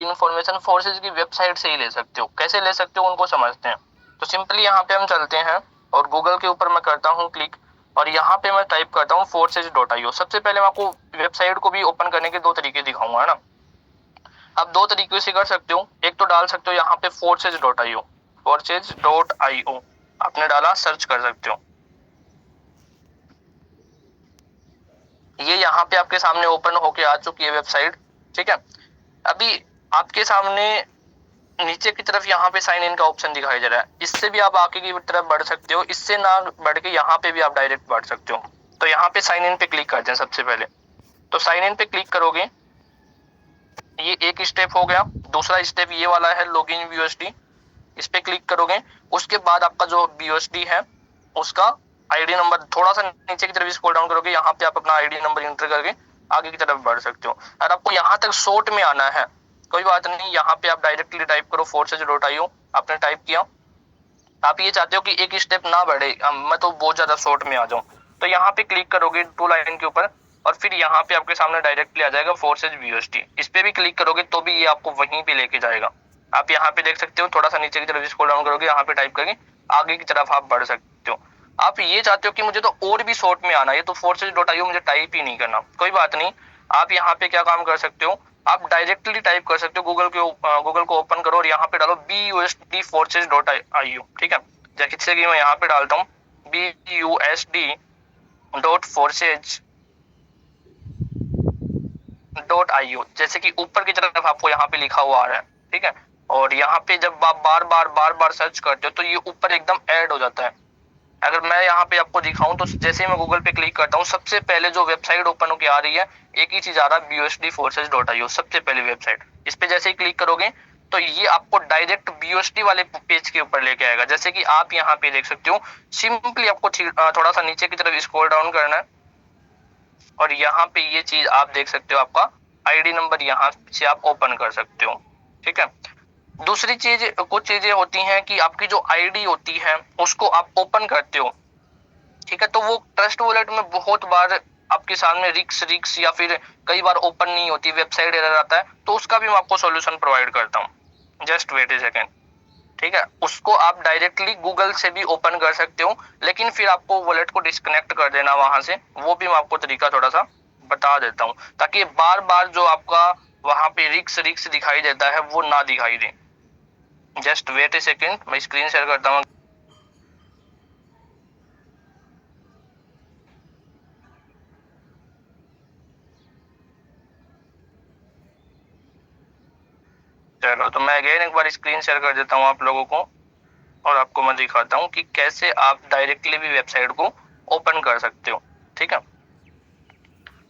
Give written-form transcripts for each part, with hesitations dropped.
Information forces की website से ही ले सकते हो। कैसे ले सकते हो उनको समझते हैं। तो सिंपली यहाँ पे हम चलते हैं और गूगल के ऊपर मैं करता हूँ क्लिक और यहाँ पे मैं टाइप करता हूँ forces.io। सबसे पहले मैं आपको वेबसाइट को भी ओपन करने के दो तरीके दिखाऊंगा, है ना। आप दो तरीके से कर सकते हो। एक तो डाल सकते हो यहाँ पे forces.io, forces.io आपने डाला, सर्च कर सकते हो। ये यहाँ पे आपके सामने ओपन होके आ चुकी है वेबसाइट, ठीक है। अभी आपके सामने नीचे की तरफ यहाँ पे साइन इन का ऑप्शन दिखाई दे रहा है। इससे भी आप आगे की तरफ बढ़ सकते हो, इससे ना बढ़ के यहाँ पे भी आप डायरेक्ट बढ़ सकते हो। तो यहाँ पे साइन इन पे क्लिक करते हैं सबसे पहले। तो साइन इन पे क्लिक करोगे, ये एक स्टेप हो गया। दूसरा स्टेप ये वाला है लॉगिन बीयूएसडी, इस पे क्लिक करोगे। उसके बाद आपका जो बीयूएसडी है उसका आईडी नंबर, थोड़ा सा नीचे की तरफ स्क्रॉल डाउन करोगे, यहाँ पे आप अपना आईडी नंबर एंटर करके आगे की तरफ बढ़ सकते हो। अगर आपको यहाँ तक शॉर्ट में आना है कोई बात नहीं, यहाँ पे आप डायरेक्टली टाइप करो forces.io। आपने टाइप किया, आप ये चाहते हो कि एक स्टेप ना बढ़े, मैं तो बहुत ज्यादा शॉर्ट में आ जाऊं, तो यहाँ पे क्लिक करोगे टू लाइन के ऊपर और फिर यहाँ पे आपके सामने डायरेक्टली आ जाएगा फोर्सेज बीयूएसडी। इस पे भी क्लिक करोगे तो भी ये आपको वहीं पे लेके जाएगा। आप यहाँ पे देख सकते हो, थोड़ा सा नीचे की तरफ स्क्रॉल डाउन करोगे, यहाँ पे टाइप करके आगे की तरफ आप बढ़ सकते हो। आप ये चाहते हो कि मुझे तो और भी शॉर्ट में आना है, तो forces.io मुझे टाइप ही नहीं करना, कोई बात नहीं। आप यहाँ पे क्या काम कर सकते हो, आप डायरेक्टली टाइप कर सकते हो। गूगल को ओपन करो और यहाँ पे डालो BUSD forces.io, ठीक है। जैसे कि मैं यहाँ पे डालता हूँ BUSD.forces.io, जैसे कि ऊपर की तरफ आपको यहाँ पे लिखा हुआ आ रहा है, ठीक है। और यहाँ पे जब आप बार बार सर्च करते हो तो ये ऊपर एकदम ऐड हो जाता है। अगर मैं यहाँ पे आपको दिखाऊं तो जैसे ही मैं गूगल पे क्लिक करता हूँ, सबसे पहले जो वेबसाइट ओपन होकर आ रही है एक ही चीज आ रहा है, BUSD forces.io, सबसे पहले वेबसाइट। इस पे जैसे ही क्लिक करोगे तो ये आपको डायरेक्ट BUSD वाले पेज के ऊपर लेके आएगा। जैसे कि आप यहाँ पे देख सकते हो, सिंपली आपको थोड़ा सा नीचे की तरफ स्क्रॉल डाउन करना है और यहाँ पे ये चीज आप देख सकते हो, आपका आईडी नंबर यहाँ से आप ओपन कर सकते हो, ठीक है। दूसरी चीज, कुछ चीजें होती हैं कि आपकी जो आईडी होती है उसको आप ओपन करते हो, ठीक है, तो वो ट्रस्ट वॉलेट में बहुत बार आपके सामने रिक्स या फिर कई बार ओपन नहीं होती, वेबसाइट एरर आता है, तो उसका भी मैं आपको सॉल्यूशन प्रोवाइड करता हूँ। जस्ट वेट ए सेकेंड, ठीक है। उसको आप डायरेक्टली गूगल से भी ओपन कर सकते हो, लेकिन फिर आपको वॉलेट को डिस्कनेक्ट कर देना वहां से, वो भी मैं आपको तरीका थोड़ा सा बता देता हूँ, ताकि बार बार जो आपका वहां पे रिक्स दिखाई देता है वो ना दिखाई दे। जस्ट वेट ए सेकेंड, मैं स्क्रीन शेयर करता हूँ। चलो, तो मैं अगेन एक बार स्क्रीन शेयर कर देता हूँ आप लोगों को और आपको मैं दिखाता हूँ कि कैसे आप डायरेक्टली भी वेबसाइट को ओपन कर सकते हो, ठीक है।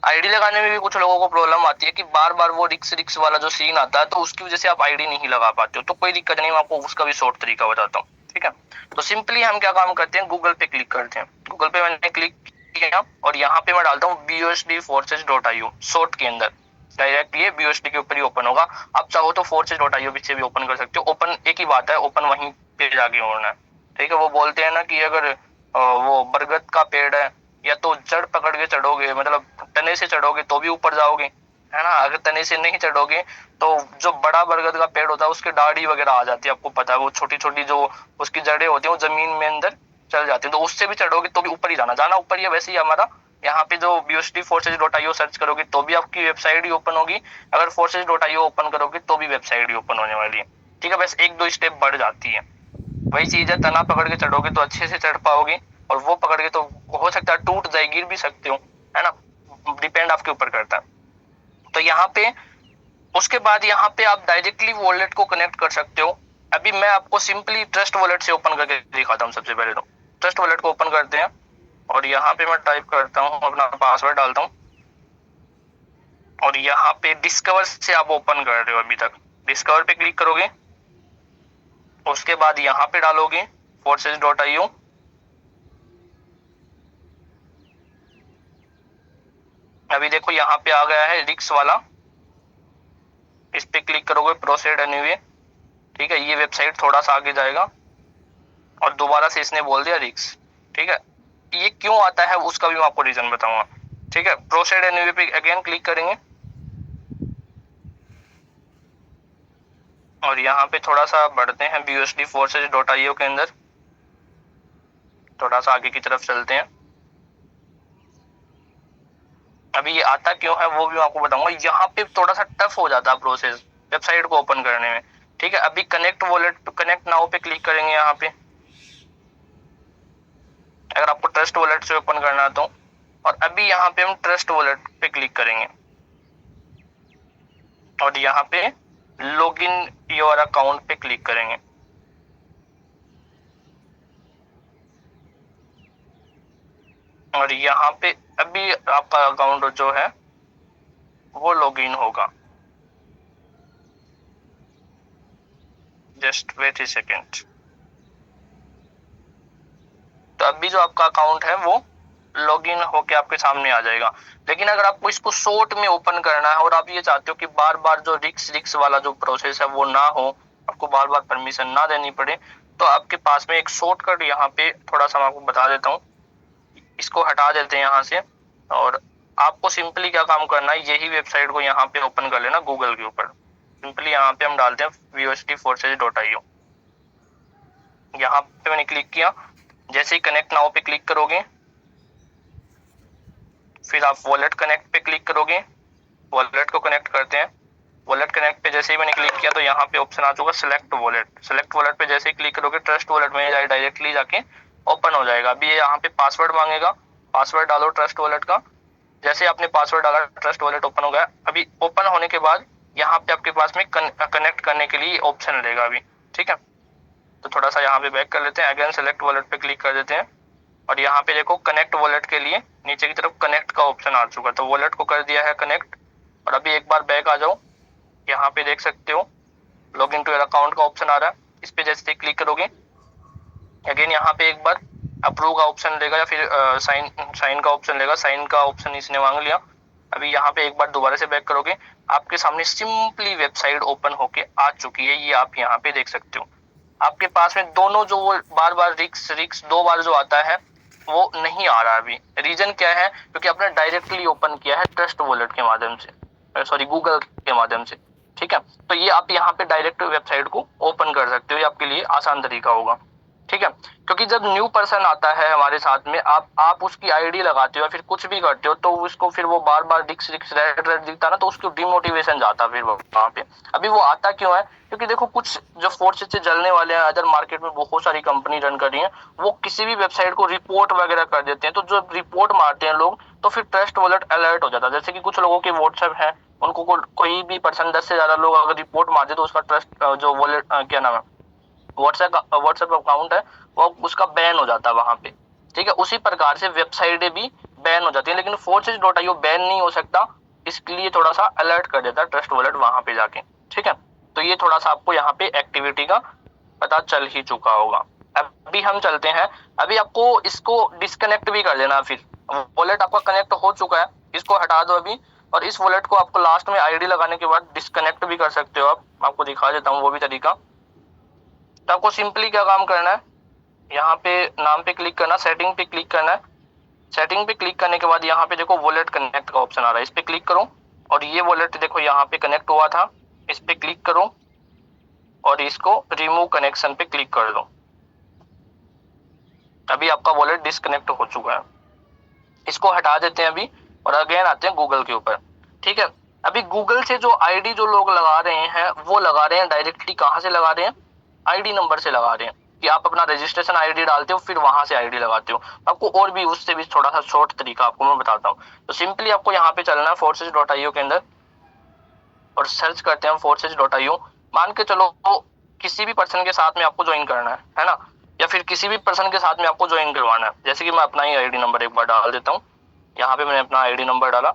आईडी लगाने में भी कुछ लोगों को प्रॉब्लम आती है कि बार बार वो रिक्स वाला जो सीन आता है, तो उसकी वजह से आप आईडी नहीं लगा पाते हो। तो कोई दिक्कत नहीं, मैं आपको उसका भी शॉर्ट तरीका बताता हूँ, ठीक है। तो सिंपली हम क्या काम करते हैं, गूगल पे क्लिक करते हैं। गूगल पे मैंने क्लिक किया और यहाँ पे मैं डालता हूँ BUSD forces.io शॉर्ट के अंदर। डायरेक्ट ये BUSD के ऊपर ही ओपन होगा। आप चाहो तो forces.io से भी ओपन कर सकते हो। ओपन एक ही बात है, ओपन वहीं पे जाके होना है, ठीक है। वो बोलते हैं ना कि अगर वो बरगद का पेड़ है, या तो जड़ पकड़ के चढ़ोगे, मतलब तने से चढ़ोगे तो भी ऊपर जाओगे, है ना। अगर तने से नहीं चढ़ोगे तो जो बड़ा बरगद का पेड़ होता है उसके डाढ़ी वगैरह आ जाती है, आपको पता है, वो छोटी छोटी जो उसकी जड़ें होती है वो जमीन में अंदर चल जाती है, तो उससे भी चढ़ोगे तो भी ऊपर ही जाना ऊपर ही है। वैसे ही हमारा यहाँ पे जो BUSD forces.io सर्च करोगे तो भी आपकी वेबसाइट ही ओपन होगी, अगर forces.io ओपन करोगे तो भी वेबसाइट ही ओपन होने वाली है, ठीक है। बस एक दो स्टेप बढ़ जाती है। वही चीज है, तना पकड़ के चढ़ोगे तो अच्छे से चढ़ पाओगे, और वो पकड़ के तो हो सकता है टूट जाए, गिर भी सकते हो, है ना। डिपेंड आपके ऊपर करता है। तो यहाँ पे उसके बाद यहाँ पे आप डायरेक्टली वॉलेट को कनेक्ट कर सकते हो। अभी मैं आपको सिंपली ट्रस्ट वॉलेट से ओपन करके दिखाता हूँ। सबसे पहले तो ट्रस्ट वॉलेट को ओपन करते हैं और यहाँ पे मैं टाइप करता हूँ, अपना पासवर्ड डालता हूँ और यहाँ पे डिस्कवर से आप ओपन कर रहे हो अभी तक, डिस्कवर पे क्लिक करोगे। उसके बाद यहाँ पे डालोगे forces.io, अभी देखो यहाँ पे आ गया है रिक्स वाला, इस पे क्लिक करोगे प्रोसीड एनीवे, ठीक है। ये वेबसाइट थोड़ा सा आगे जाएगा और दोबारा से इसने बोल दिया रिक्स, ठीक है। ये क्यों आता है उसका भी मैं आपको रीजन बताऊंगा, ठीक है। प्रोसीड एनीवे पे अगेन क्लिक करेंगे और यहाँ पे थोड़ा सा बढ़ते हैं busdforces.io के अंदर, थोड़ा सा आगे की तरफ चलते हैं। अभी ये आता क्यों है वो भी मैं आपको बताऊंगा। यहाँ पे थोड़ा सा टफ हो जाता है प्रोसेस वेबसाइट को ओपन करने में, ठीक है। अभी कनेक्ट वॉलेट, कनेक्ट नाउ पे क्लिक करेंगे यहाँ पे, अगर आपको ट्रस्ट वॉलेट से ओपन करना है तो। और अभी यहाँ पे हम ट्रस्ट वॉलेट पे क्लिक करेंगे और यहाँ पे लॉग इन योर अकाउंट पे क्लिक करेंगे। और यहाँ पे अभी आपका अकाउंट जो है वो लॉग इन होगा। जस्ट वेट ए सेकेंड। तो अभी जो आपका अकाउंट है वो लॉगिन होके आपके सामने आ जाएगा। लेकिन अगर आपको इसको शॉर्ट में ओपन करना है और आप ये चाहते हो कि बार बार जो रिक्स वाला जो प्रोसेस है वो ना हो, आपको बार बार परमिशन ना देनी पड़े, तो आपके पास में एक शॉर्टकट यहाँ पे थोड़ा सा मैं आपको बता देता हूँ। इसको हटा देते हैं यहाँ से और आपको सिंपली क्या काम करना है, यही वेबसाइट को यहाँ पे ओपन कर लेना गूगल के ऊपर। सिंपली यहाँ पे हम डालते हैं busdforces.io। यहाँ पे मैंने क्लिक किया, जैसे ही कनेक्ट नाउ पे क्लिक करोगे फिर आप वॉलेट कनेक्ट पे क्लिक करोगे। वॉलेट को कनेक्ट करते हैं। वॉलेट कनेक्ट पे जैसे ही मैंने क्लिक किया तो यहाँ पे ऑप्शन आ चुका सिलेक्ट वॉलेट। सिलेक्ट वॉलेट पे जैसे ही क्लिक करोगे ट्रस्ट वॉलेट में डायरेक्टली जाके ओपन हो जाएगा। अभी ये यहाँ पे पासवर्ड मांगेगा, पासवर्ड डालो ट्रस्ट वॉलेट का। जैसे आपने पासवर्ड डाला ट्रस्ट वॉलेट ओपन हो गया। अभी ओपन होने के बाद यहाँ पे आपके पास में कनेक्ट करने के लिए ऑप्शन लेगा अभी, ठीक है। तो थोड़ा सा यहाँ पे बैक कर लेते हैं, अगेन सेलेक्ट वॉलेट पे क्लिक कर देते हैं और यहाँ पे देखो कनेक्ट वॉलेट के लिए नीचे की तरफ कनेक्ट का ऑप्शन आ चुका है। तो वॉलेट को कर दिया है कनेक्ट। और अभी एक बार बैक आ जाओ, यहाँ पे देख सकते हो log in to your account का ऑप्शन आ रहा है। इस पे जैसे क्लिक करोगे अगेन यहाँ पे एक बार अप्रूव का ऑप्शन लेगा या फिर साइन का ऑप्शन लेगा। साइन का ऑप्शन इसने मांग लिया। अभी यहाँ पे एक बार दोबारा से बैक करोगे, आपके सामने सिंपली वेबसाइट ओपन होके आ चुकी है। ये आप यहाँ पे देख सकते हो। आपके पास में दोनों जो वो बार बार रिक्स दो बार जो आता है वो नहीं आ रहा अभी। रीजन क्या है, क्योंकि आपने डायरेक्टली ओपन किया है ट्रस्ट वॉलेट के माध्यम से, सॉरी गूगल के माध्यम से, ठीक है। तो ये आप यहाँ पे डायरेक्ट वेबसाइट को ओपन कर सकते हो, ये आपके लिए आसान तरीका होगा, ठीक है। क्योंकि जब न्यू पर्सन आता है हमारे साथ में, आप उसकी आईडी लगाते हो या फिर कुछ भी करते हो तो उसको फिर वो बार बार रिक्स रेड रेड दिखता है ना, तो उसको डिमोटिवेशन जाता फिर वहां पे। अभी वो आता क्यों है, क्योंकि देखो कुछ जो फोर्सेस से जलने वाले हैं, अदर मार्केट में बहुत सारी कंपनी रन कर रही है, वो किसी भी वेबसाइट को रिपोर्ट वगैरह कर देते हैं। तो जो रिपोर्ट मारते हैं लोग तो फिर ट्रस्ट वॉलेट अलर्ट हो जाता है। जैसे कि कुछ लोगों के व्हाट्सएप है, उनको कोई भी पर्सन 10 से ज्यादा लोग अगर रिपोर्ट मार दे तो उसका ट्रस्ट जो वॉलेट क्या नाम है व्हाट्सएप अकाउंट है वो उसका बैन हो जाता है वहां पे, ठीक है। उसी प्रकार से वेबसाइटें भी बैन हो जाती है, लेकिन forces.io बैन नहीं हो सकता, इसके लिए थोड़ा सा अलर्ट कर देता है ट्रस्ट वॉलेट वहां पे जाके, ठीक है। तो ये थोड़ा सा आपको यहाँ पे एक्टिविटी का पता चल ही चुका होगा। अभी हम चलते हैं, अभी आपको इसको डिस्कनेक्ट भी कर देना। फिर वॉलेट आपका कनेक्ट हो चुका है, इसको हटा दो अभी। और इस वॉलेट को आपको लास्ट में आईडी लगाने के बाद डिस्कनेक्ट भी कर सकते हो आप। आपको दिखा देता हूँ वो भी तरीका। तो आपको सिंपली क्या काम करना है, यहाँ पे नाम पे क्लिक करना, सेटिंग पे क्लिक करना है। सेटिंग पे क्लिक करने के बाद यहाँ पे देखो वॉलेट कनेक्ट का ऑप्शन आ रहा है, इस पे क्लिक करो और ये वॉलेट देखो यहाँ पे कनेक्ट हुआ था, इस पे क्लिक करो और इसको रिमूव कनेक्शन पे क्लिक कर दो। अभी आपका वॉलेट डिस्कनेक्ट हो चुका है। इसको हटा देते हैं अभी और अगेन आते हैं गूगल के ऊपर, ठीक है। अभी गूगल से जो आईडी जो लोग लगा रहे हैं वो लगा रहे हैं डायरेक्टली, कहाँ से लगा रहे हैं, आईडी नंबर से लगा रहे हैं कि आप अपना रजिस्ट्रेशन आईडी डालते हो फिर वहां से आईडी लगाते हो। आपको और भी उससे भी थोड़ा सा शॉर्ट तरीका आपको मैं बताता हूँ। तो सिंपली आपको यहाँ पे चलना है forces.io के अंदर और सर्च करते हैं forces.io। मान के चलो तो किसी भी पर्सन के साथ में आपको ज्वाइन करना है ना, या फिर किसी भी पर्सन के साथ में आपको ज्वाइन करवाना है। जैसे कि मैं अपना ही आईडी नंबर एक बार डाल देता हूँ। यहाँ पे मैंने अपना आईडी नंबर डाला।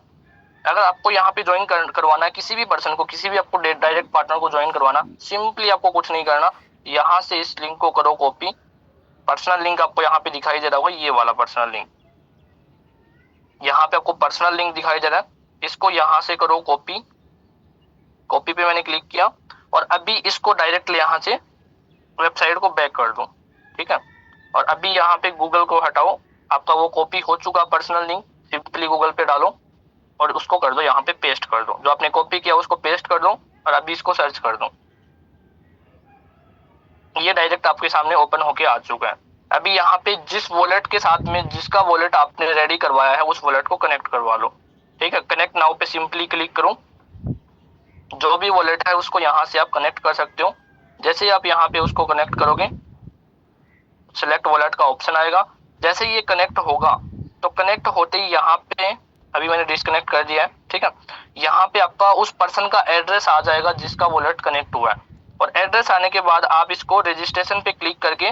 अगर आपको यहाँ पे ज्वाइन करवाना है किसी भी पर्सन को, किसी भी आपको डायरेक्ट पार्टनर को ज्वाइन करवाना, सिंपली आपको कुछ नहीं करना, यहाँ से इस लिंक को करो कॉपी। पर्सनल लिंक आपको यहाँ पे दिखाई दे रहा होगा, ये वाला पर्सनल लिंक, यहाँ पे आपको पर्सनल लिंक दिखाई दे रहा है, इसको यहाँ से करो कॉपी। कॉपी पे मैंने क्लिक किया और अभी इसको डायरेक्टली यहाँ से वेबसाइट को बैक कर दो, ठीक है। और अभी यहाँ पे गूगल को हटाओ, आपका वो कॉपी हो चुका पर्सनल लिंक, सिंपली गूगल पे डालो और उसको कर दो यहाँ पे पेस्ट कर दो। जो आपने कॉपी किया उसको पेस्ट कर दो और अभी इसको सर्च कर दो। ये डायरेक्ट आपके सामने ओपन होके आ चुका है। अभी यहाँ पे जिस वॉलेट के साथ में जिसका वॉलेट आपने रेडी करवाया है उस वॉलेट को कनेक्ट करवा लो। ठीक है, कनेक्ट नाउ पे सिंपली क्लिक करो। जो भी वॉलेट है उसको यहाँ से आप कनेक्ट कर सकते हो। जैसे ही आप यहाँ पे उसको कनेक्ट करोगे, सिलेक्ट वॉलेट का ऑप्शन आएगा। जैसे ये कनेक्ट होगा तो कनेक्ट होते ही यहाँ पे, अभी मैंने डिस्कनेक्ट कर दिया है, ठीक है, यहाँ पे आपका उस पर्सन का एड्रेस आ जाएगा जिसका वॉलेट कनेक्ट हुआ है। और एड्रेस आने के बाद आप इसको रजिस्ट्रेशन पे क्लिक करके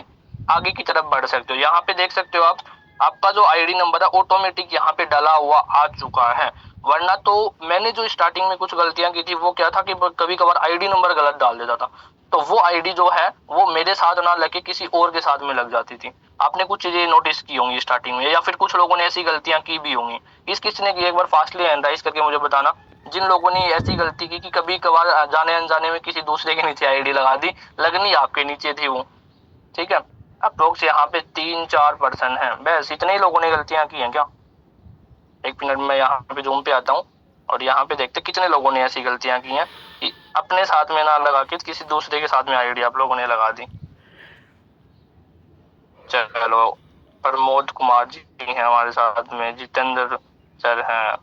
आगे की तरफ बढ़ सकते हो। यहाँ पे देख सकते हो आप, आपका जो आईडी नंबर है ऑटोमेटिक यहाँ पे डाला हुआ आ चुका है। वरना तो मैंने जो स्टार्टिंग में कुछ गलतियां की थी वो क्या था कि कभी कभार आईडी नंबर गलत डाल देता था, तो वो आईडी जो है वो मेरे साथ ना लगे किसी और के साथ में लग जाती थी। आपने कुछ चीजें नोटिस की होंगी स्टार्टिंग में, या फिर कुछ लोगों ने ऐसी गलतियां की भी होंगी। किसने की एक बार फास्टली एनालाइज करके मुझे बताना, जिन लोगों ने ऐसी गलती की कि कभी कभार जाने अनजाने में किसी दूसरे के नीचे आईडी लगा दी, लगनी आपके नीचे थी वो। ठीक है, अप्रोक्स यहाँ पे 3-4% है, बस इतने ही लोगों ने गलतियां की हैं क्या। एक मिनट में यहाँ पे जूम पे आता हूँ और यहाँ पे देखते कितने लोगों ने ऐसी गलतियां की हैं कि अपने साथ में ना लगा के किसी दूसरे के साथ में आईडी आप लोगों ने लगा दी। चलो, प्रमोद कुमार जी हैं हमारे साथ में, जितेंद्र सर हैं,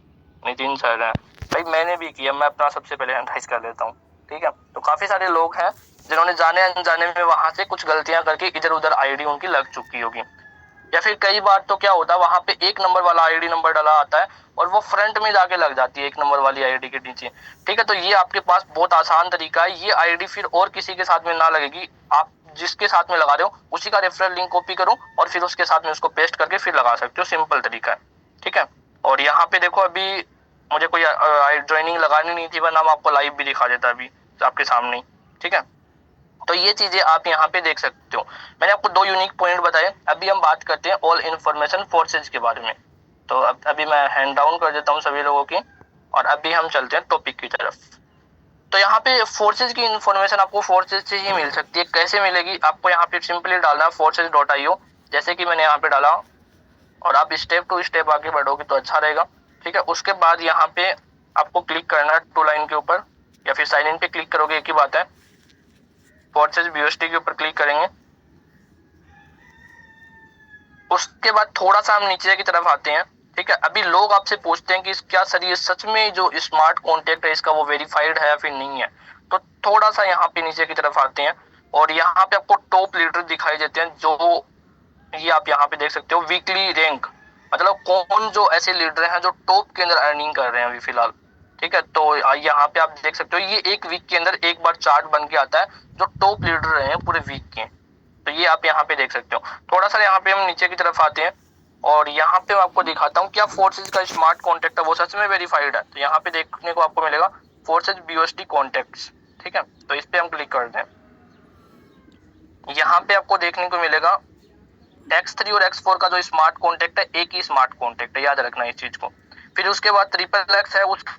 नितिन सर हैं। भाई मैंने भी किया, मैं अपना सबसे पहले एनालाइज कर लेता हूँ। ठीक है, तो काफी सारे लोग हैं जिन्होंने जाने अनजाने में वहां से कुछ गलतियां करके इधर उधर आईडी उनकी लग चुकी होगी। या फिर कई बार तो क्या होता है, वहां पे एक नंबर वाला आईडी नंबर डाला आता है और वो फ्रंट में जाके लग जाती है एक नंबर वाली आईडी के नीचे। ठीक है, तो ये आपके पास बहुत आसान तरीका है, ये आईडी फिर और किसी के साथ में ना लगेगी। आप जिसके साथ में लगा रहे हो उसी का रेफरल लिंक कॉपी करो और फिर उसके साथ में उसको पेस्ट करके फिर लगा सकते हो। सिंपल तरीका है। ठीक है, और यहाँ पे देखो, अभी मुझे कोई ज्वाइनिंग लगानी नहीं थी वरना मैं आपको लाइव भी दिखा देता अभी आपके सामने। ठीक है, तो ये चीजें आप यहाँ पे देख सकते हो। मैंने आपको 2 यूनिक पॉइंट बताए। अभी हम बात करते हैं ऑल इन्फॉर्मेशन फोर्सेज के बारे में। तो अभी मैं हैंड डाउन कर देता हूँ सभी लोगों की और अभी हम चलते हैं टॉपिक की तरफ। तो यहाँ पे फोर्सेज की इन्फॉर्मेशन आपको फोर्सेज से ही मिल सकती है। कैसे मिलेगी, आपको यहाँ पे सिंपली डालना है forces.io, जैसे कि मैंने यहाँ पे डाला, और आप स्टेप टू स्टेप आगे बढ़ोगे तो अच्छा रहेगा। ठीक है, उसके बाद यहाँ पे आपको क्लिक करना है 2 लाइन के ऊपर, या फिर साइन इन पे क्लिक करोगे, एक ही बात है। फोर्सेज BUSD के ऊपर क्लिक करेंगे, उसके बाद थोड़ा सा हम नीचे की तरफ आते हैं। ठीक है, अभी लोग आपसे पूछते हैं कि क्या सर ये सच में जो स्मार्ट कॉन्टेक्ट है इसका वो वेरीफाइड है या फिर नहीं है। तो थोड़ा सा यहाँ पे नीचे की तरफ आते हैं और यहाँ पे आपको टॉप लीडर दिखाई देते हैं, जो ये आप यहाँ पे देख सकते हो वीकली रैंक, मतलब कौन जो ऐसे लीडर हैं जो टॉप के अंदर अर्निंग कर रहे हैं अभी फिलहाल। ठीक है, तो यहाँ पे आप देख सकते हो ये एक वीक के अंदर एक बार चार्ट बन के आता है जो टॉप लीडर रहे हैं पूरे वीक के। तो ये आप यहाँ पे देख सकते हो। थोड़ा सा यहाँ पे हम नीचे की तरफ आते हैं और यहाँ पे मैं आपको दिखाता हूँ क्या फोर्सेज का स्मार्ट कॉन्टेक्ट है वो सच में वेरीफाइड है। तो यहाँ पे देखने को आपको मिलेगा फोर्सेज BUSD कॉन्टेक्ट्स। ठीक है, तो इस पे हम क्लिक करते हैं। यहाँ पे आपको देखने को मिलेगा X3 और X4 का जो स्मार्ट कॉन्टेक्ट है एक ही स्मार्ट कॉन्टेक्ट है, याद रखना इस चीज को। फिर उसके बाद XXX है, उसका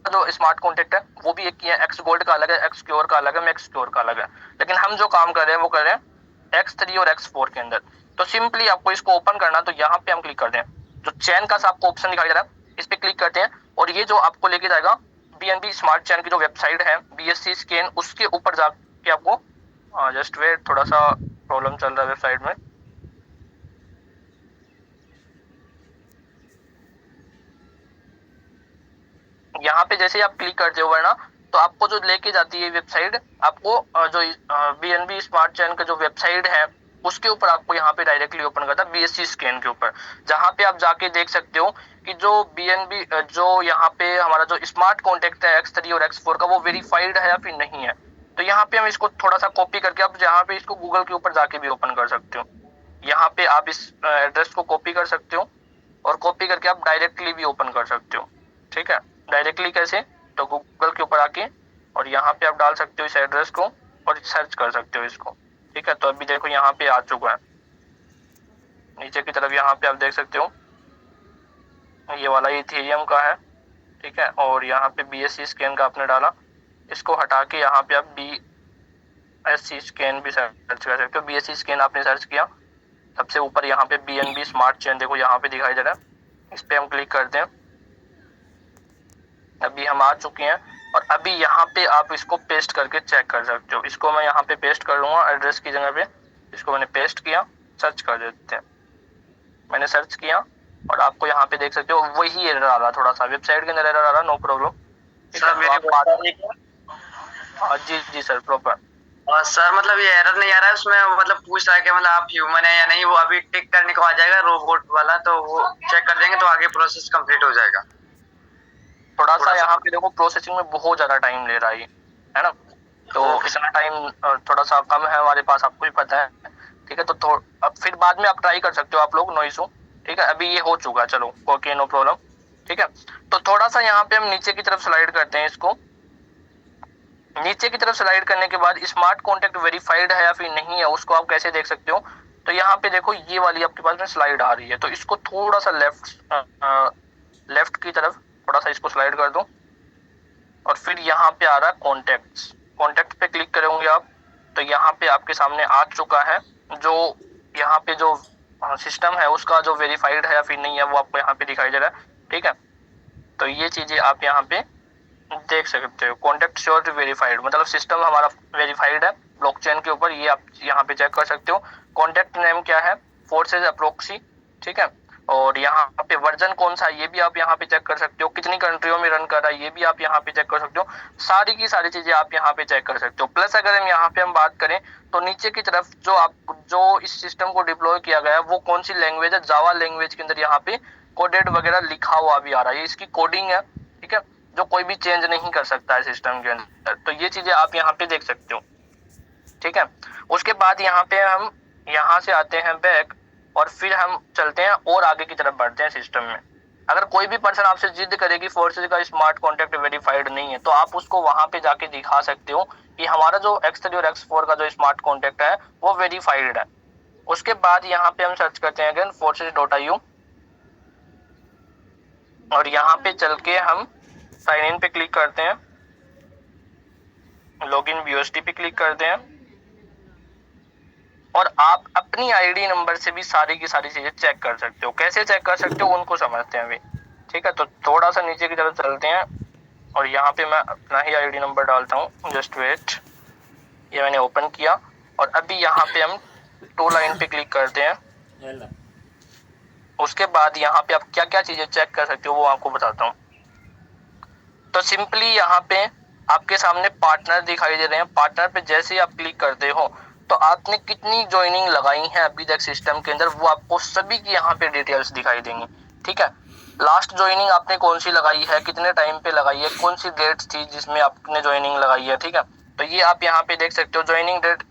जो स्मार्ट कॉन्टेक्ट है वो भी एक ही है। X गोल्ड का अलग है, X क्योर का अलग है, मैक्स क्योर का अलग है। लेकिन हम जो काम कर रहे हैं वो कर रहे हैं X3 और X4 के अंदर। तो सिंपली आपको इसको ओपन करना, तो यहाँ पे हम क्लिक करते हैं, जो चैन का आपको ऑप्शन दिखाई दे रहा है इस पे क्लिक करते हैं और ये जो आपको लेके जाएगा BNB स्मार्ट चैन की जो वेबसाइट है BSC स्कैन, उसके ऊपर जाके आपको, जस्ट वेट, थोड़ा सा प्रॉब्लम चल रहा है वेबसाइट में। यहाँ पे जैसे आप क्लिक करते हो वरना तो आपको जो लेके जाती है वेबसाइट, आपको जो BNB स्मार्ट चैन का जो वेबसाइट है उसके ऊपर आपको यहाँ पे डायरेक्टली ओपन करता है BSC स्कैन के ऊपर, जहाँ पे आप जाके देख सकते हो कि जो BNB जो यहाँ पे हमारा जो स्मार्ट कॉन्टेक्ट है X3 और X4 का वो वेरीफाइड है या फिर नहीं है। तो यहाँ पे हम इसको थोड़ा सा कॉपी करके आप जहाँ पे इसको गूगल के ऊपर जाके भी ओपन कर सकते हो। यहाँ पे आप इस एड्रेस को कॉपी कर सकते हो और कॉपी करके आप डायरेक्टली भी ओपन कर सकते हो। ठीक है, डायरेक्टली कैसे, तो गूगल के ऊपर आके और यहाँ पे आप डाल सकते हो इस एड्रेस को और सर्च कर सकते हो इसको। ठीक है, तो अभी देखो यहाँ पे आ चुका है नीचे की तरफ, यहाँ पे आप देख सकते हो ये वाला इथेरियम का है। ठीक है, और यहाँ पे BSC स्कैन का आपने डाला, इसको हटा के यहाँ पे आप BSC स्कैन भी सर्च कर सकते हो। BSC स्कैन आपने सर्च किया, सबसे ऊपर यहाँ पे BNB स्मार्ट चैन देखो यहाँ पे दिखाई दे रहा है, इस पे हम क्लिक करते हैं। अभी हम आ चुके हैं और अभी यहाँ पे आप इसको पेस्ट करके चेक कर सकते हो। इसको मैं यहाँ पे पेस्ट कर लूंगा एड्रेस की जगह पे, इसको मैंने पेस्ट किया, सर्च कर देते हैं। मैंने सर्च किया और आपको यहाँ पे देख सकते हो वही एरर आ रहा, थोड़ा सा वेबसाइट के अंदर एरर आ रहा, नो प्रॉब्लम। सर मेरी बात आ रही है? जी जी सर प्रॉपर। सर मतलब ये एरर नहीं आ रहा है उसमें, मतलब पूछ रहा है कि मतलब आप ह्यूमन है या नहीं, वो अभी टिक करने को आ जाएगा रोबोट वाला, तो वो चेक कर देंगे तो आगे प्रोसेस कंप्लीट हो जाएगा। थोड़ा सा यहाँ पे देखो प्रोसेसिंग में बहुत ज्यादा टाइम ले रहा है ना, तो इतना टाइम थोड़ा सा कम है हमारे पास, आपको भी पता है। ठीक है, तो अब फिर बाद में आप ट्राई कर सकते हो आप लोग, नो इशू। ठीक है, अभी ये हो चुका है, चलो ओके नो प्रॉब्लम। ठीक है, तो थोड़ा सा यहाँ पे हम नीचे की तरफ स्लाइड करते हैं इसको। नीचे की तरफ स्लाइड करने के बाद स्मार्ट कॉन्टेक्ट वेरीफाइड है या फिर नहीं है उसको आप कैसे देख सकते हो। तो यहाँ पे देखो ये वाली आपके पास में स्लाइड आ रही है, तो इसको थोड़ा सा लेफ्ट की तरफ थोड़ा सा इसको स्लाइड कर दो और फिर यहाँ पे आ रहा है कॉन्टेक्ट्स। कॉन्टेक्ट पे क्लिक करेंगे आप तो यहाँ पे आपके सामने आ चुका है, जो यहाँ पे जो सिस्टम है उसका जो वेरीफाइड है या फिर नहीं है वो आपको यहाँ पे दिखाई दे रहा है। ठीक है, तो ये चीजें आप यहाँ पे देख सकते हो। कॉन्टेक्ट श्योर वेरीफाइड मतलब सिस्टम हमारा वेरीफाइड है ब्लॉकचेन के ऊपर, ये आप यहाँ पे चेक कर सकते हो। कॉन्टेक्ट नेम क्या है, फोर्सेज अप्रोक्सी। ठीक है, और यहाँ पे वर्जन कौन सा है ये भी आप यहाँ पे चेक कर सकते हो। कितनी कंट्रियों में रन कर रहा है ये भी आप यहाँ पे चेक कर सकते हो। सारी की सारी चीजें आप यहाँ पे चेक कर सकते हो। प्लस अगर हम यहाँ पे हम बात करें तो नीचे की तरफ जो इस सिस्टम को डिप्लॉय किया गया है वो कौन सी लैंग्वेज है, जावा लैंग्वेज के अंदर यहाँ पे कोडेड वगैरह लिखा हुआ भी आ रहा है, ये इसकी कोडिंग है। ठीक है, जो कोई भी चेंज नहीं कर सकता है सिस्टम के अंदर, तो ये चीजें आप यहाँ पे देख सकते हो। ठीक है, उसके बाद यहाँ पे हम यहाँ से आते हैं बैक और फिर हम चलते हैं और आगे की तरफ बढ़ते हैं सिस्टम में। अगर कोई भी पर्सन आपसे जिद करे कि फोर्सेज का स्मार्ट कॉन्टेक्ट वेरीफाइड नहीं है तो आप उसको वहां पे जाके दिखा सकते हो कि हमारा जो X3 और X4 का जो स्मार्ट कॉन्टेक्ट है वो वेरीफाइड है। उसके बाद यहाँ पे हम सर्च करते हैं अगेन forces.io और यहाँ पे चल के हम साइन इन पे क्लिक करते हैं, लॉगिन BOSD पे क्लिक करते हैं और आप अपनी आईडी नंबर से भी सारी की सारी चीजें चेक कर सकते हो। कैसे चेक कर सकते हो उनको समझते हैं अभी। ठीक है, तो थोड़ा सा नीचे की तरफ चलते हैं और यहाँ पे मैं अपना ही आईडी नंबर डालता हूँ, जस्ट वेट। ये मैंने ओपन किया और अभी यहाँ पे हम टू लाइन पे क्लिक करते हैं। उसके बाद यहाँ पे आप क्या क्या चीजें चेक कर सकते हो वो आपको बताता हूँ। तो सिंपली यहाँ पे आपके सामने पार्टनर दिखाई दे रहे हैं। पार्टनर पे जैसे ही आप क्लिक करते हो तो आपने कितनी ज्वाइनिंग लगाई है अभी तक सिस्टम के अंदर वो आपको सभी की यहाँ पे डिटेल्स दिखाई देंगी। ठीक है, लास्ट ज्वाइनिंग आपने कौन सी लगाई है, कितने टाइम पे लगाई है, कौन सी डेट थी जिसमें आपने ज्वाइनिंग लगाई है। ठीक है, तो ये आप यहाँ पे देख सकते हो ज्वाइनिंग डेट।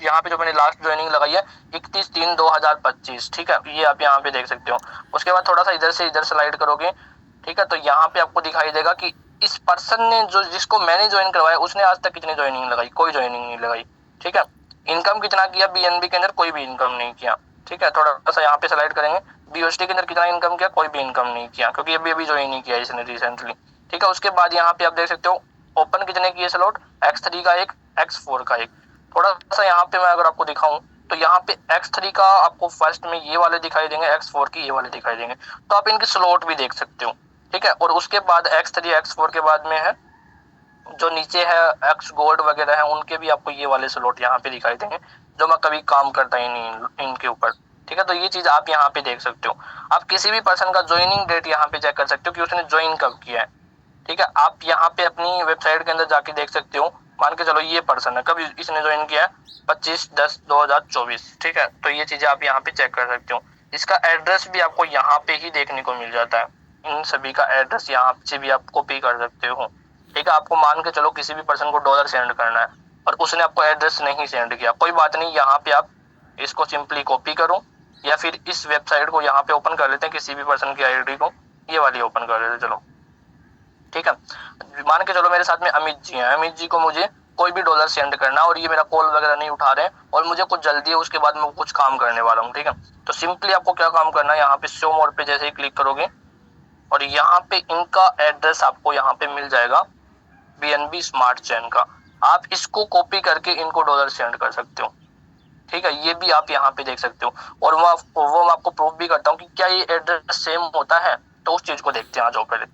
यहाँ पे जो मैंने लास्ट ज्वाइनिंग लगाई है 31/3/2025। ठीक है, ये आप यहाँ पे देख सकते हो। उसके बाद थोड़ा सा इधर से इधर स्लाइड करोगे, ठीक है, तो यहाँ पे आपको दिखाई देगा कि इस पर्सन ने जो जिसको मैंने ज्वाइन करवाया उसने आज तक कितनी ज्वाइनिंग लगाई, कोई ज्वाइनिंग नहीं लगाई। ठीक है, इनकम कितना किया BNB के अंदर, कोई भी इनकम नहीं किया। ठीक है, थोड़ा सा यहाँ पे स्लाइड करेंगे, BUSD के अंदर कितना इनकम किया, कोई भी इनकम नहीं किया क्योंकि अभी अभी ज्वाइन नहीं किया इसने रिसेंटली। ठीक है, उसके बाद यहाँ पे आप देख सकते हो ओपन कितने किए स्लॉट, X3 का एक, X4 का एक। थोड़ा सा यहाँ पे मैं अगर आपको दिखाऊं तो यहाँ पे X3 का आपको फर्स्ट में ये वाले दिखाई देंगे, X4 की ये वाले दिखाई देंगे, तो आप इनके स्लॉट भी देख सकते हो। ठीक है, और उसके बाद X3 X4 के बाद में है जो नीचे है X गोल्ड वगैरह है उनके भी आपको ये वाले स्लॉट यहाँ पे दिखाई देंगे, जो मैं कभी काम करता ही नहीं इनके ऊपर। ठीक है, तो ये चीज आप यहाँ पे देख सकते हो। आप किसी भी पर्सन का ज्वाइनिंग डेट यहाँ पे चेक कर सकते हो कि उसने ज्वाइन कब किया है। ठीक है, आप यहाँ पे अपनी वेबसाइट के अंदर जाके देख सकते हो। मान के चलो ये पर्सन है, कब इसने ज्वाइन किया है, 25/10/2024। ठीक है, तो ये चीजें आप यहाँ पे चेक कर सकते हो। इसका एड्रेस भी आपको यहाँ पे ही देखने को मिल जाता है, इन सभी का एड्रेस यहाँ से भी आप कॉपी कर सकते हो। ठीक है, आपको मान के चलो किसी भी पर्सन को डॉलर सेंड करना है और उसने आपको एड्रेस नहीं सेंड किया, कोई बात नहीं, यहाँ पे आप इसको सिंपली कॉपी करो या फिर इस वेबसाइट को यहाँ पे ओपन कर लेते हैं, किसी भी पर्सन की आईडी को ये वाली ओपन कर लेते हैं। चलो ठीक है, मान के चलो मेरे साथ में अमित जी हैं, अमित जी को मुझे कोई भी डॉलर सेंड करना और ये मेरा कॉल वगैरह नहीं उठा रहे हैं और मुझे कुछ जल्दी है, उसके बाद मैं कुछ काम करने वाला हूँ। ठीक है, तो सिंपली आपको क्या काम करना है, यहाँ पे शो मोर पे जैसे ही क्लिक करोगे और यहाँ पे इनका एड्रेस आपको यहाँ पे मिल जाएगा BNB स्मार्ट चेन का, आप इसको कॉपी करके इनको डॉलर सेंड कर सकते हो। ठीक है, ये भी आप यहाँ पे देख सकते हो और वो मैं आपको प्रूफ भी करता हूँ कि क्या ये एड्रेस सेम होता है, तो उस चीज को देखते हैं, आ जाओ पहले।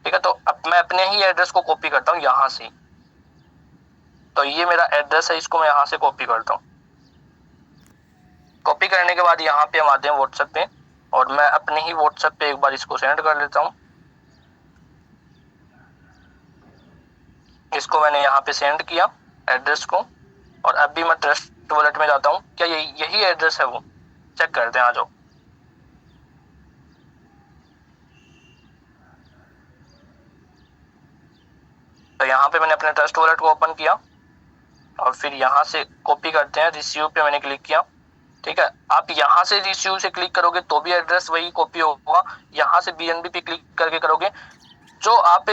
ठीक है। तो अब मैं अपने ही एड्रेस को कॉपी करता हूँ यहाँ से, तो ये मेरा एड्रेस है, इसको मैं यहाँ से कॉपी करता हूँ। कॉपी करने के बाद यहाँ पे हम आते हैं व्हाट्सएप पे, और मैं अपने ही व्हाट्सएप पे एक बार इसको सेंड कर लेता हूँ। इसको मैंने यहाँ पे सेंड किया एड्रेस को, और अभी मैं ट्रस्ट वॉलेट में जाता हूँ। क्या यही एड्रेस है? वो चेक करते हैं, आ जाओ। तो यहाँ पे मैंने अपने ट्रस्ट वॉलेट को ओपन किया, और फिर यहाँ से कॉपी करते हैं। रिसीव पे मैंने क्लिक किया, ठीक है। आप यहाँ से रिसीव से क्लिक करोगे तो भी एड्रेस वही कॉपी होगा, यहाँ से BNB पे क्लिक करके करोगे, जो आप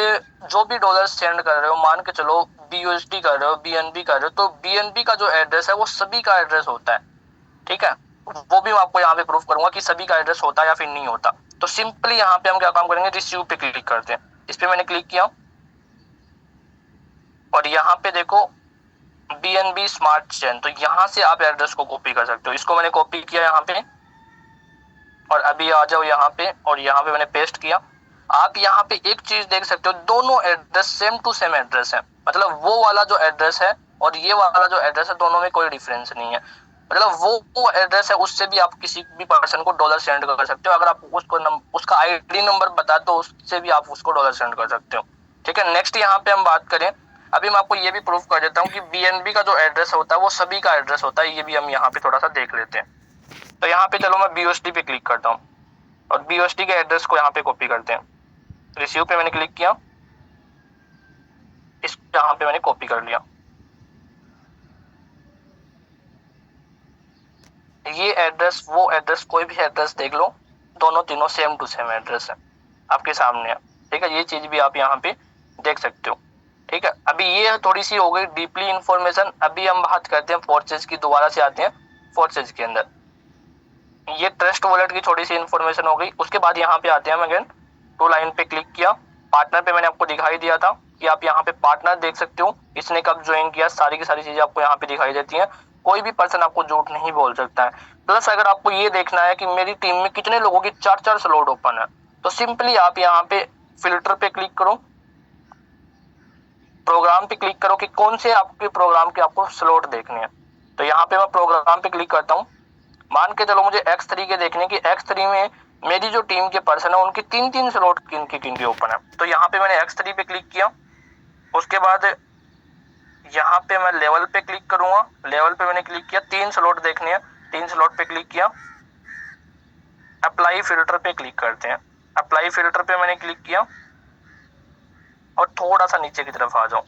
जो भी डॉलर सेंड कर रहे हो, मान के चलो BUSD कर रहे हो, BNB कर रहे हो, तो BNB का जो एड्रेस है वो सभी का एड्रेस होता है, ठीक है। वो भी मैं आपको यहाँ पे प्रूफ करूंगा कि सभी का एड्रेस होता है या फिर नहीं होता। तो सिंपली यहाँ पे हम क्या काम करेंगे, रिसीव पे क्लिक करते हैं। इस पे मैंने क्लिक किया, और यहाँ पे देखो BNB स्मार्ट चेन, तो यहाँ से आप एड्रेस को कॉपी कर सकते हो। इसको मैंने कॉपी किया यहाँ पे, और अभी आ जाओ यहाँ पे, और यहाँ पे मैंने पेस्ट किया। आप यहाँ पे एक चीज देख सकते हो, दोनों address same to same address है। मतलब वो वाला जो एड्रेस है और ये वाला जो एड्रेस है, दोनों में कोई डिफरेंस नहीं है। मतलब वो एड्रेस है, उससे भी आप किसी भी पर्सन को डॉलर सेंड कर सकते हो। अगर आप उसका ID नंबर बता दो, उससे भी आप उसको डॉलर सेंड कर सकते हो, ठीक है। नेक्स्ट यहाँ पे हम बात करें, अभी मैं आपको ये भी प्रूफ कर देता हूँ कि BNB का जो एड्रेस होता है वो सभी का एड्रेस होता है। ये भी हम यहाँ पे थोड़ा सा देख लेते हैं। तो यहाँ पे चलो मैं BUSD पे क्लिक करता हूँ, और BUSD के एड्रेस को यहाँ पे कॉपी करते हैं। रिसीव पे मैंने क्लिक किया, इस यहाँ पे मैंने कॉपी कर लिया। ये एड्रेस, वो एड्रेस, कोई भी एड्रेस देख लो, दोनों तीनों सेम टू सेम एड्रेस है, आपके सामने है, ठीक है। ये चीज भी आप यहाँ पे देख सकते हो, ठीक है। अभी ये थोड़ी सी हो गई डीपली इंफॉर्मेशन। अभी हम बात करते हैं फोर्सेज की, दोबारा से आते हैं फोर्सेज के अंदर। ये ट्रस्ट वॉलेट की थोड़ी सी इंफॉर्मेशन हो गई। उसके बाद यहाँ पे आते हैं हम अगेन, टू लाइन पे क्लिक किया। पार्टनर पे मैंने आपको दिखाई दिया था कि आप यहाँ पे पार्टनर देख सकते हो, इसने कब ज्वाइन किया, सारी की सारी चीजें आपको यहाँ पे दिखाई देती हैं। कोई भी पर्सन आपको झूठ नहीं बोल सकता है। प्लस अगर आपको ये देखना है कि मेरी टीम में कितने लोगों की 4-4 स्लॉट ओपन है, तो सिंपली आप यहाँ पे फिल्टर पे क्लिक करो, प्रोग्राम पे क्लिक करो कि कौन से आपके प्रोग्राम के आपको स्लॉट देखने हैं। तो यहाँ पे मैं प्रोग्राम पे क्लिक करता हूँ। मान के चलो मुझे X3 के देखने की, X3 में मेरी जो टीम के पर्सन है उनकी 3-3 स्लॉट किन के ओपन है। तो यहाँ पे मैंने X3 पे क्लिक किया। उसके बाद यहाँ पे मैं लेवल पे क्लिक करूंगा। लेवल पे मैंने क्लिक किया, 3 स्लॉट देखने हैं, 3 स्लॉट पे क्लिक किया। अप्लाई फिल्टर पे क्लिक करते हैं। अप्लाई फिल्टर पे मैंने क्लिक किया, और थोड़ा सा नीचे की तरफ आ जाओ।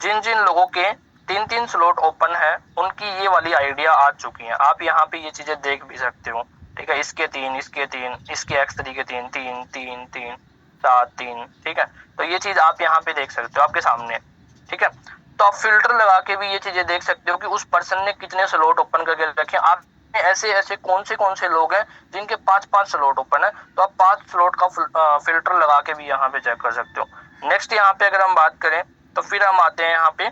जिन जिन लोगों के 3-3 स्लॉट ओपन है उनकी ये वाली आइडिया आ चुकी है। आप यहाँ पे ये चीजें देख भी सकते हो, ठीक है। इसके 3, इसके 3, इसके X3 के 3, 3, 3, 3, 7, 3, ठीक है। तो ये चीज आप यहाँ पे देख सकते हो आपके सामने, ठीक है। तो आप फिल्टर लगा के भी ये चीजें देख सकते हो कि उस पर्सन ने कितने स्लॉट ओपन करके रखे। आप ऐसे ऐसे कौन से लोग हैं जिनके 5-5 स्लॉट ओपन है, तो आप 5 स्लॉट का फिल्टर लगा के भी यहाँ पे चेक कर सकते हो। नेक्स्ट यहाँ पे अगर हम बात करें, तो फिर हम आते हैं यहाँ पे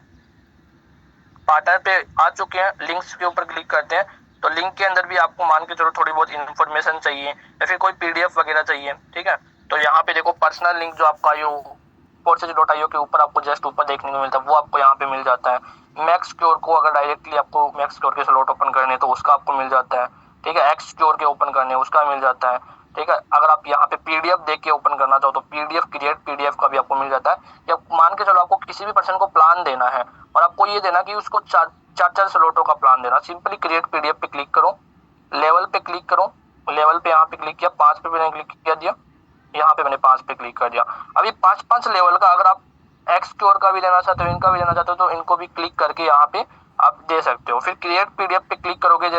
पार्टनर पे आ चुके हैं। लिंक्स के ऊपर क्लिक करते हैं। तो लिंक के अंदर भी आपको मान के चलो थोड़ी बहुत इन्फॉर्मेशन चाहिए, या फिर कोई PDF वगैरह चाहिए, ठीक है। तो यहाँ पे देखो पर्सनल लिंक जो आपका यो forces.io के ऊपर आपको जस्ट ऊपर देखने को मिलता है, वो आपको यहाँ पे मिल जाता है। मैक्सक्योर को अगर डायरेक्टली आपको मैक्सक्योर के स्लॉट ओपन करने तो उसका आपको मिल जाता है, ठीक है। एक्सक्योर के ओपन करने उसका मिल जाता है, ठीक है। अगर आप यहाँ पे PDF देख के ओपन करना चाहो तो PDF क्रिएट PDF का भी आपको मिल जाता है। या मान के चलो आपको किसी भी पर्सन को प्लान देना है, और आपको ये देना कि उसको 4-4 स्लॉटों का प्लान देना, सिंपली क्रिएट PDF पे क्लिक करो, लेवल पे क्लिक करो। लेवल पे यहाँ पे क्लिक किया, 5 पे मैंने क्लिक किया दिया, यहाँ पे मैंने 5 पे क्लिक कर दिया। अभी 5-5 लेवल का अगर आप एक्सक्योर का भी देना चाहते हो, इनका भी देना चाहते हो, तो इनको भी क्लिक करके यहाँ पे आप दे सकते हो। फिर क्रिएट PDF पे क्लिक करोगे,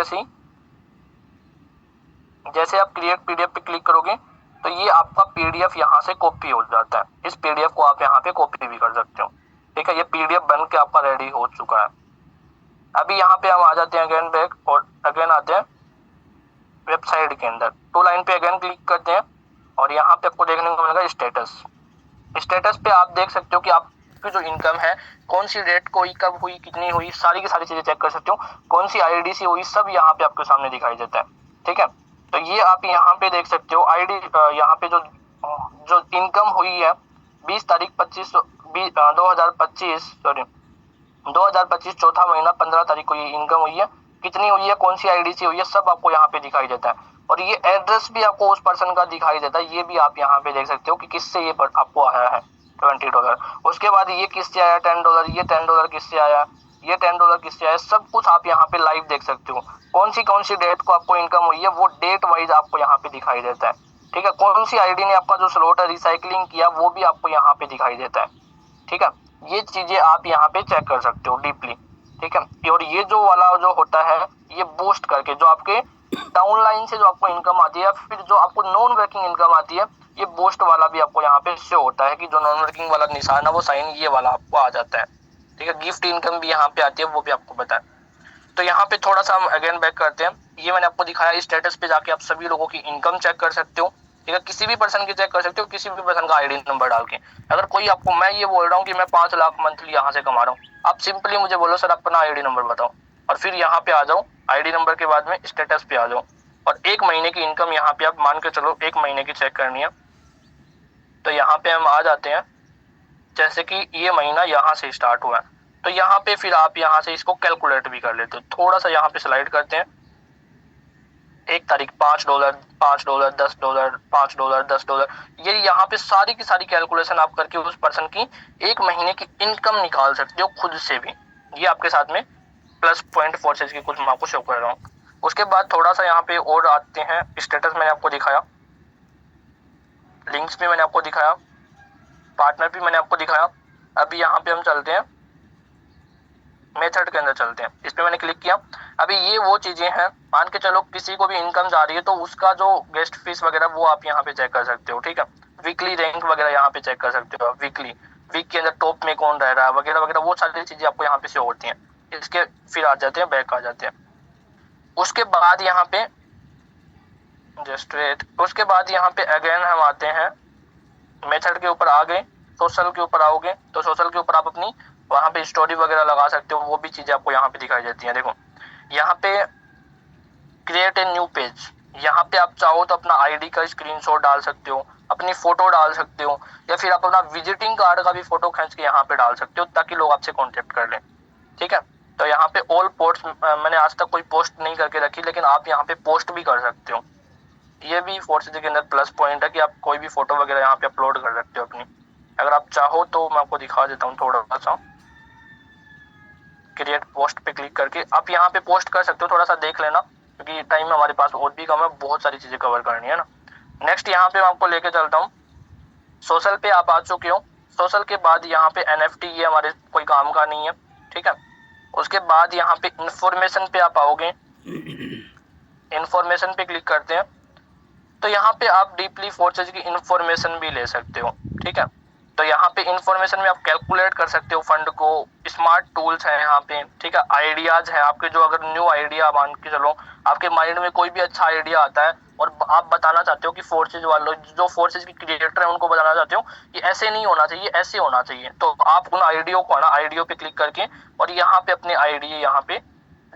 जैसे आप क्रिएट PDF पे क्लिक करोगे तो ये आपका PDF यहाँ से कॉपी हो जाता है। इस PDF को आप यहाँ पे कॉपी भी कर सकते हो, ठीक है। ये PDF बन के आपका रेडी हो चुका है। अभी यहाँ पे हम आ जाते हैं अगेन बैक, और अगेन आते हैं वेबसाइट के अंदर। टू लाइन पे अगेन क्लिक करते हैं, और यहाँ पे आपको देखने को मिलेगा स्टेटस। स्टेटस पे आप देख सकते हो कि आपकी जो इनकम है, कौन सी डेट को हुई, कब हुई, कितनी हुई, सारी की सारी चीजें चेक कर सकते हो। कौन सी ID से हुई, सब यहाँ पे आपके सामने दिखाई देता है, ठीक है। तो ये आप यहाँ पे देख सकते हो ID, यहाँ पे जो इनकम हुई है 20 तारीख 2025 चौथा महीना 15 तारीख को ये इनकम हुई है, कितनी हुई है, कौन सी आईडी से हुई है, सब आपको यहाँ पे दिखाई देता है। और ये एड्रेस भी आपको उस पर्सन का दिखाई देता है, ये भी आप यहाँ पे देख सकते हो कि किससे ये आपको आया है $20। उसके बाद ये किससे आया $10, ये $10 किससे आया, ये $10 किससे आया, सब कुछ आप यहाँ पे लाइव देख सकते हो। कौन सी डेट को आपको इनकम हुई है वो डेट वाइज आपको यहाँ पे दिखाई देता है, ठीक है। कौन सी आईडी ने आपका जो स्लॉट है रिसाइकलिंग किया वो भी आपको यहाँ पे दिखाई देता है, ठीक है। ये चीजें आप यहाँ पे चेक कर सकते हो डीपली, ठीक है। और ये जो वाला जो होता है ये बूस्ट करके जो आपके डाउनलाइन से जो आपको इनकम आती है, फिर जो आपको नॉन वर्किंग इनकम आती है, ये बूस्ट वाला भी आपको यहाँ पे शो होता है कि जो नॉन वर्किंग वाला निशान है वो साइन ये वाला आपको आ जाता है, ठीक है। गिफ्ट इनकम भी यहाँ पे आती है, वो भी आपको पता है। तो यहाँ पे थोड़ा सा हम अगेन बैक करते हैं। ये मैंने आपको दिखाया, स्टेटस पे जाके आप सभी लोगों की इनकम चेक कर सकते हो, ठीक है। किसी भी पर्सन की चेक कर सकते हो, किसी भी पर्सन का आईडी नंबर डाल के। अगर कोई आपको, मैं ये बोल रहा हूँ कि मैं 5 लाख मंथली यहाँ से कमा रहा हूँ, आप सिंपली मुझे बोलो सर अपना आईडी नंबर बताओ, और फिर यहाँ पे आ जाओ, आईडी नंबर के बाद में स्टेटस पे आ जाओ, और 1 महीने की इनकम यहाँ पे आप मान के चलो 1 महीने की चेक करनी है। तो यहाँ पे हम आ जाते हैं, जैसे कि ये महीना यहाँ से स्टार्ट हुआ है, तो यहाँ पे फिर आप यहाँ से इसको कैलकुलेट भी कर लेते हो। थोड़ा सा यहाँ पे स्लाइड करते हैं, 1 तारीख $5, $5, $10, $5, $10, ये यहाँ पे सारी की सारी कैलकुलेशन आप करके उस पर्सन की 1 महीने की इनकम निकाल सकते हो खुद से भी। ये आपके साथ में प्लस पॉइंट फोर्सेज की कुछ मैं आपको शो कर रहा हूँ। उसके बाद थोड़ा सा यहाँ पे और आते हैं, स्टेटस मैंने आपको दिखाया, लिंक्स भी मैंने आपको दिखाया, पार्टनर भी मैंने आपको दिखाया। अभी यहाँ पे हम चलते हैं मेथड के अंदर चलते हैं, इस पे मैंने क्लिक किया। अभी ये वो चीजें हैं, मान के चलो किसी को भी इनकम जा रही है तो उसका जो गेस्ट फीस वगैरह वो आप यहाँ पे चेक कर सकते हो, ठीक है। वीकली रैंक वगैरह यहाँ पे चेक कर सकते हो, वीक के अंदर टॉप में कौन रह रहा है वगैरह वगैरह, वो सारी चीजें आपको यहाँ पे शो होती हैं। इसके फिर आ जाते हैं, बैक आ जाते हैं। उसके बाद यहाँ पे जस्ट वेट, उसके बाद यहाँ पे अगेन हम आते हैं मेथड के ऊपर आ गए, सोशल के ऊपर आओगे तो सोशल के ऊपर आप अपनी वहां पे स्टोरी वगैरह लगा सकते हो, वो भी चीजें आपको यहाँ पे दिखाई देती हैं। देखो यहाँ पे क्रिएट ए न्यू पेज, यहाँ पे आप चाहो तो अपना आईडी का स्क्रीनशॉट डाल सकते हो, अपनी फोटो डाल सकते हो, या फिर आप अपना विजिटिंग कार्ड का भी फोटो खींच के यहाँ पे डाल सकते हो ताकि लोग आपसे कॉन्टेक्ट कर लें, ठीक है। तो यहाँ पे ऑल पोस्ट मैंने आज तक कोई पोस्ट नहीं करके रखी, लेकिन आप यहाँ पे पोस्ट भी कर सकते हो। ये भी फोर्सेज के अंदर प्लस पॉइंट है कि आप कोई भी फोटो वगैरह यहाँ पे अपलोड कर सकते हो अपनी। अगर आप चाहो तो मैं आपको दिखा देता हूँ थोड़ा सा, क्रिएट पोस्ट पे क्लिक करके आप यहाँ पे पोस्ट कर सकते हो। थोड़ा सा देख लेना क्योंकि टाइम हमारे पास और भी कम है, बहुत सारी चीजें कवर करनी है ना। नेक्स्ट यहाँ पे मैं आपको लेके चलता हूँ, सोशल पे आप आ चुके हो। सोशल के बाद यहाँ पे NFT, ये हमारे कोई काम का नहीं है, ठीक है। उसके बाद यहाँ पे इंफॉर्मेशन पे आप आओगे, इंफॉर्मेशन पे क्लिक करते हैं तो यहाँ पे आप डीपली फोर्सेज की इंफॉर्मेशन भी ले सकते हो, ठीक है। तो यहाँ पे इंफॉर्मेशन में आप कैलकुलेट कर सकते हो फंड को, स्मार्ट टूल्स हैं यहाँ पे, ठीक है। आइडियाज हैं आपके, जो अगर न्यू आइडिया मान के चलो आपके माइंड में कोई भी अच्छा आइडिया आता है और आप बताना चाहते हो कि फोर्सेज वालों, जो फोर्सेज की क्रिएटर है उनको बताना चाहते हो कि ऐसे नहीं होना चाहिए, ऐसे होना चाहिए, तो आप उन आइडियो को ना आइडियो पे क्लिक करके और यहाँ पे अपने आइडिया यहाँ पे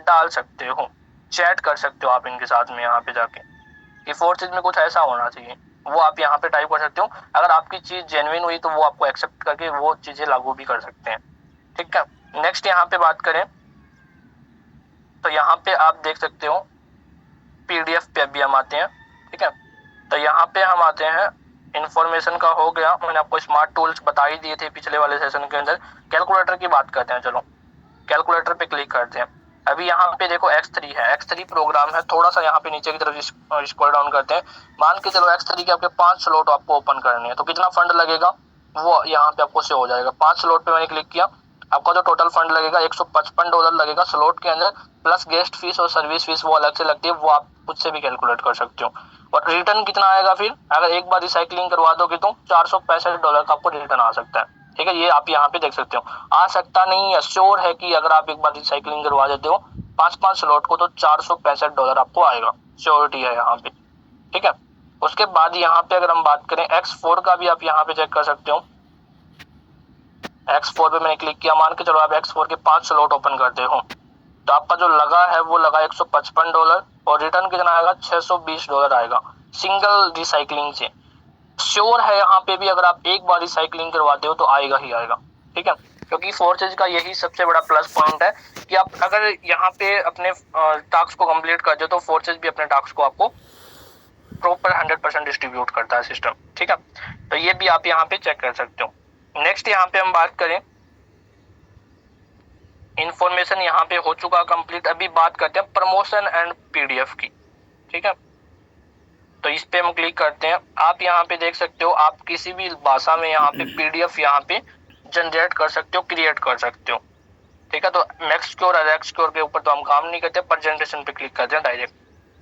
डाल सकते हो, चैट कर सकते हो आप इनके साथ में यहाँ पे जाके कि फोर्सेज में कुछ ऐसा होना चाहिए, वो आप यहाँ पे टाइप कर सकते हो। अगर आपकी चीज जेन्युइन हुई तो वो आपको एक्सेप्ट करके वो चीजें लागू भी कर सकते हैं, ठीक है। नेक्स्ट यहाँ पे बात करें तो यहाँ पे आप देख सकते हो PDF पे अभी हम आते हैं, ठीक है। तो यहाँ पे हम आते हैं, इंफॉर्मेशन का हो गया, मैंने आपको स्मार्ट टूल्स बता ही दिए थे पिछले वाले सेशन के अंदर। कैलकुलेटर की बात करते हैं, चलो कैलकुलेटर पे क्लिक करते हैं। अभी यहाँ पे देखो X3 है, X3 प्रोग्राम है। थोड़ा सा यहाँ पे नीचे की तरफ स्क्रॉल डाउन करते हैं, मान के चलो X3 के आपके 5 स्लॉट आपको ओपन करने हैं, तो कितना फंड लगेगा वो यहाँ पे आपको शो हो जाएगा। 5 स्लॉट पे मैंने क्लिक किया, आपका जो टोटल फंड लगेगा $155 लगेगा स्लॉट के अंदर, प्लस गेस्ट फीस और सर्विस फीस वो अलग से लगती है, वो आप खुद से भी कैलकुलेट कर सकते हो। और रिटर्न कितना आएगा फिर, अगर एक बार रिसाइकलिंग करवा दोगे तो $465 का आपको रिटर्न आ सकता है, ठीक है। ये आप यहाँ पे देख सकते हो, आ सकता नहीं है, श्योर है कि अगर आप एक बार रिसाइकलिंग करवा देते हो 5 स्लॉट को तो $465 आपको आएगा, श्योरिटी है यहाँ पे, ठीक है। उसके बाद यहाँ पे अगर हम बात करें X4 का भी आप यहाँ पे चेक कर सकते हो। X4 पे मैंने क्लिक किया, मान के चलो आप X4 के 5 स्लॉट ओपन करते हो तो आपका जो लगा है वो लगा $155 और रिटर्न कितना आएगा $620 आएगा सिंगल रिसाइकलिंग से। श्योर है यहाँ पे भी अगर आप एक बार रिसाइकलिंग करवाते हो तो आएगा ही आएगा, ठीक है। क्योंकि फोर्सेज का यही सबसे बड़ा प्लस पॉइंट है कि आप अगर यहाँ पे अपने टास्क को कंप्लीट कर दो तो फोर्सेज भी अपने टास्क को आपको प्रॉपर 100% डिस्ट्रीब्यूट करता है सिस्टम, ठीक है। तो ये भी आप यहाँ पे चेक कर सकते हो। नेक्स्ट यहाँ पे हम बात करें, इंफॉर्मेशन यहाँ पे हो चुका कंप्लीट। अभी बात करते हैं प्रमोशन एंड पीडीएफ की, ठीक है। तो इस पे हम क्लिक करते हैं। आप यहाँ पे देख सकते हो, आप किसी भी भाषा में यहाँ पे पीडीएफ यहाँ पे जनरेट कर सकते हो, क्रिएट कर सकते हो, ठीक है। तो मैक्सक्योर और एक्सक्योर के ऊपर तो हम काम नहीं करते, प्रेजेंटेशन पे क्लिक करते हैं डायरेक्ट।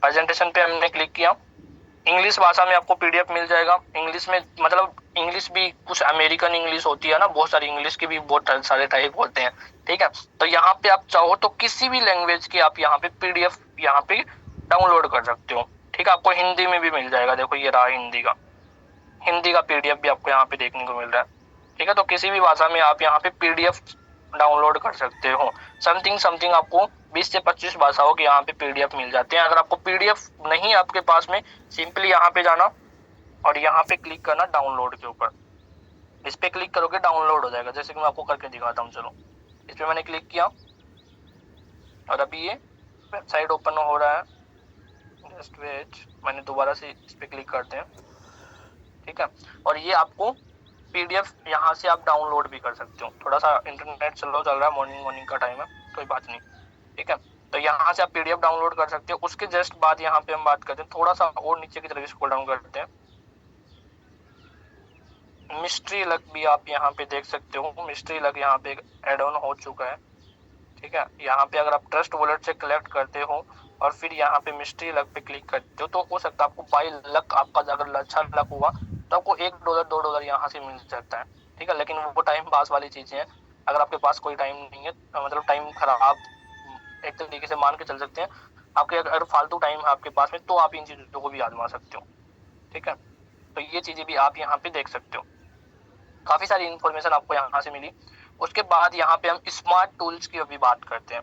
प्रेजेंटेशन पे हमने क्लिक किया, इंग्लिश भाषा में आपको पीडीएफ मिल जाएगा। इंग्लिश में मतलब इंग्लिश भी कुछ अमेरिकन इंग्लिश होती है ना, बहुत सारी इंग्लिश के भी बहुत सारे टाइप होते हैं, ठीक है। तो यहाँ पे आप चाहो तो किसी भी लैंग्वेज की आप यहाँ पे पीडीएफ यहाँ पे डाउनलोड कर सकते हो, ठीक है। आपको हिंदी में भी मिल जाएगा, देखो ये रहा हिंदी का पीडीएफ भी आपको यहाँ पे देखने को मिल रहा है, ठीक है। तो किसी भी भाषा में आप यहाँ पे पीडीएफ डाउनलोड कर सकते हो। समथिंग आपको 20 से 25 भाषाओं के यहाँ पे पीडीएफ मिल जाते हैं। अगर आपको पीडीएफ नहीं आपके पास में, सिंपली यहाँ पे जाना और यहाँ पे क्लिक करना डाउनलोड के ऊपर। इस पे क्लिक करोगे डाउनलोड हो जाएगा, जैसे कि मैं आपको करके दिखाता हूँ। चलो इस पे मैंने क्लिक किया और अभी ये वेबसाइट ओपन हो रहा है। जस्ट वेट, मैंने दोबारा से इस पे क्लिक करते हैं, ठीक है। और ये आपको पीडीएफ यहाँ से आप डाउनलोड भी कर सकते हो। थोड़ा सा इंटरनेट स्लो चल रहा है, मॉर्निंग का टाइम है, कोई बात नहीं, ठीक है। तो यहाँ से आप पीडीएफ डाउनलोड कर सकते हो। उसके जस्ट बाद यहाँ पे हम बात करते हैं, थोड़ा सा और नीचे की तरफ स्क्रॉल डाउन करते हैं। मिस्ट्री लक भी आप यहाँ पे देख सकते हो। मिस्ट्री लक यहाँ पे एड ऑन हो चुका है, ठीक है। यहाँ पे अगर आप ट्रस्ट वॉलेट से कलेक्ट करते हो और फिर यहाँ पे मिस्ट्री लक पे क्लिक करते हो तो हो सकता है आपको बाय लक, आपका अगर अच्छा लक हुआ तो आपको $1 $2 यहाँ से मिल सकता है, ठीक है। लेकिन वो टाइम पास वाली चीजें हैं। अगर आपके पास कोई टाइम नहीं है, मतलब टाइम खराब एक तरीके से मान के चल सकते हैं, आपके अगर फालतू टाइम है आपके पास में तो आप इन चीजों को भी आजमा सकते हो, ठीक है। तो ये चीजें भी आप यहाँ पे देख सकते हो। काफी सारी इंफॉर्मेशन आपको यहाँ से मिली। उसके बाद यहाँ पे हम स्मार्ट टूल्स की अभी बात करते हैं।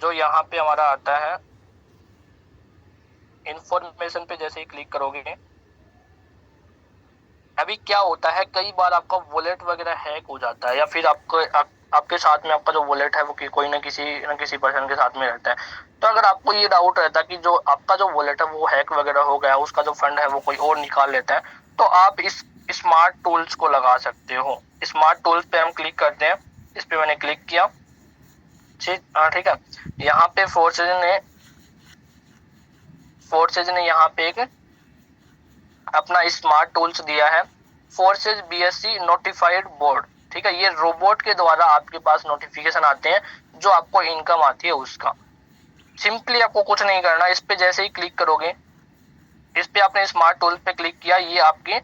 जो यहाँ पे हमारा आता है इंफॉर्मेशन पे जैसे ही क्लिक करोगे, अभी क्या होता है कई बार आपका वॉलेट वगैरह हैक हो जाता है, या फिर आपके साथ में आपका जो वॉलेट है वो कोई ना किसी पर्सन के साथ में रहता है। तो अगर आपको ये डाउट रहता है कि जो आपका जो वॉलेट है वो हैक वगैरह हो गया, उसका जो फंड है वो कोई और निकाल लेता है, तो आप इस स्मार्ट टूल्स को लगा सकते हो। स्मार्ट टूल्स पे हम क्लिक करते हैं। इस पे मैंने क्लिक किया, ठीक है। यहाँ पे फोर्सेज ने यहाँ पे एक अपना स्मार्ट टूल्स दिया है, फोर्सेज बीएससी नोटिफाइड बोर्ड, ठीक है। ये रोबोट के द्वारा आपके पास नोटिफिकेशन आते हैं जो आपको इनकम आती है उसका। सिंपली आपको कुछ नहीं करना, इस पे जैसे ही क्लिक करोगे, इस पे आपने स्मार्ट टूल पे क्लिक किया, ये आपके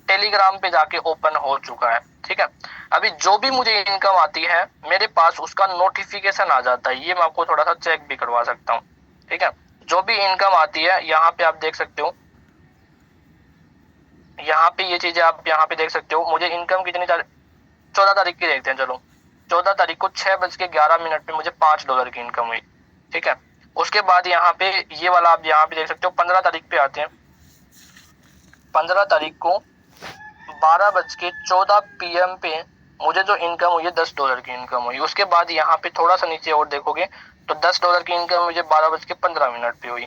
टेलीग्राम पे जाके ओपन हो चुका है, ठीक है। अभी जो भी मुझे इनकम आती है मेरे पास उसका नोटिफिकेशन आ जाता है। ये मैं आपको थोड़ा सा चेक भी करवा सकता हूँ, ठीक है। जो भी इनकम आती है यहाँ पे आप देख सकते हो, यहाँ पे ये चीजें आप यहाँ पे देख सकते हो। मुझे इनकम कितनी 14 तारीख की देखते हैं। चलो 14 तारीख को 6:11 पे मुझे $5 की इनकम हुई, ठीक है। उसके बाद यहाँ पे ये वाला आप यहाँ पे देख सकते हो, 15 तारीख पे आते हैं। 15 तारीख को 12:14 PM पे मुझे जो इनकम हुई है $10 की इनकम हुई। उसके बाद यहाँ पे थोड़ा सा नीचे और देखोगे तो $10 की इनकम मुझे 12:15 पे हुई,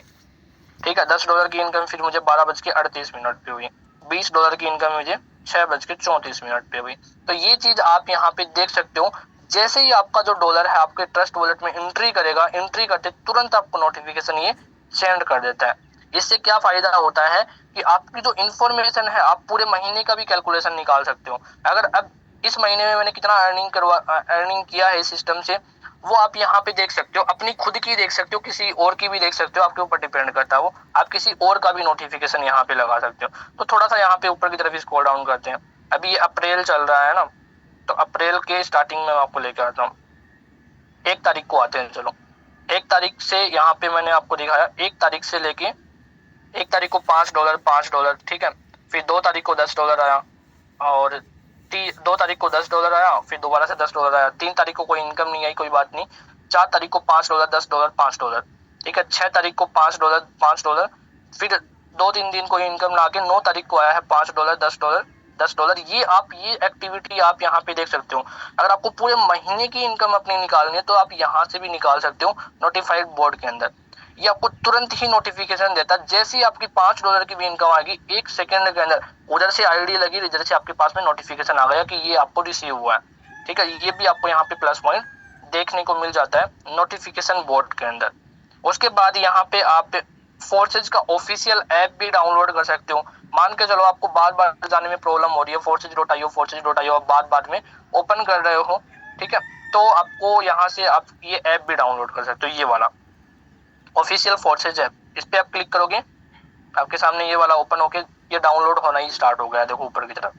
ठीक है। $10 की इनकम फिर मुझे 12:38 पे हुई। $20 की इनकम मुझे 6:34 पे हुई। तो ये चीज आप यहाँ पे देख सकते हो। जैसे ही आपका जो डॉलर है आपके ट्रस्ट वॉलेट में एंट्री करेगा, एंट्री करते तुरंत आपको नोटिफिकेशन ये सेंड कर देता है। इससे क्या फायदा होता है कि आपकी जो इन्फॉर्मेशन है आप पूरे महीने का भी कैलकुलेशन निकाल सकते हो। अगर अब इस महीने में मैंने कितना अर्निंग किया है इस सिस्टम से, वो आप यहाँ पे देख सकते हो। अपनी खुद की देख सकते हो, किसी और की भी देख सकते हो, आपके ऊपर डिपेंड करता है वो। आप किसी और का भी नोटिफिकेशन यहाँ पे लगा सकते हो। तो थोड़ा सा यहाँ पे ऊपर की तरफ स्क्रॉल डाउन करते हैं। अभी ये अप्रैल चल रहा है ना, तो अप्रैल के स्टार्टिंग में मैं आपको लेकर आता हूँ। 1 तारीख को आते हैं। चलो 1 तारीख से यहाँ पे मैंने आपको दिखाया, 1 तारीख से लेके 1 तारीख को $5, ठीक है। फिर 2 तारीख को $10 आया, और 2 तारीख को $10 आया, फिर दोबारा से $10 आया। 3 तारीख को कोई इनकम नहीं आई, कोई बात नहीं। 4 तारीख को $5, $10, $5, ठीक है। 6 तारीख को $5, $5, फिर 2-3 दिन कोई इनकम ना आके 9 तारीख को आया है $5, $10, ये एक्टिविटी आप यहाँ पे देख सकते हो। अगर आपको पूरे महीने की इनकम अपनी निकालनी है तो आप यहाँ से भी निकाल सकते हो नोटिफाइड बोर्ड के अंदर। ये आपको तुरंत ही नोटिफिकेशन देता है। जैसे ही आपकी $5 की भी इनकम आएगी 1 सेकंड के अंदर उधर से आईडी लगी, इधर से आपके पास में नोटिफिकेशन आ गया कि ये आपको रिसीव हुआ है। ठीक है, ये भी आपको यहाँ पे प्लस पॉइंट देखने को मिल जाता है नोटिफिकेशन बोर्ड के अंदर। उसके बाद यहाँ पे आप फोर्सेज का ऑफिशियल ऐप भी डाउनलोड कर सकते हो। मान के चलो आपको बार बार जाने में प्रॉब्लम हो रही है, forces.io आप बाद में ओपन कर रहे हो, ठीक है, तो आपको यहाँ से आप ये ऐप भी डाउनलोड कर सकते हो, ये वाला ऑफिशियल फोर्सेज ऐप। इस पे आप क्लिक करोगे, आपके सामने ये वाला ओपन होके ये डाउनलोड होना ही स्टार्ट हो गया, देखो ऊपर की तरफ।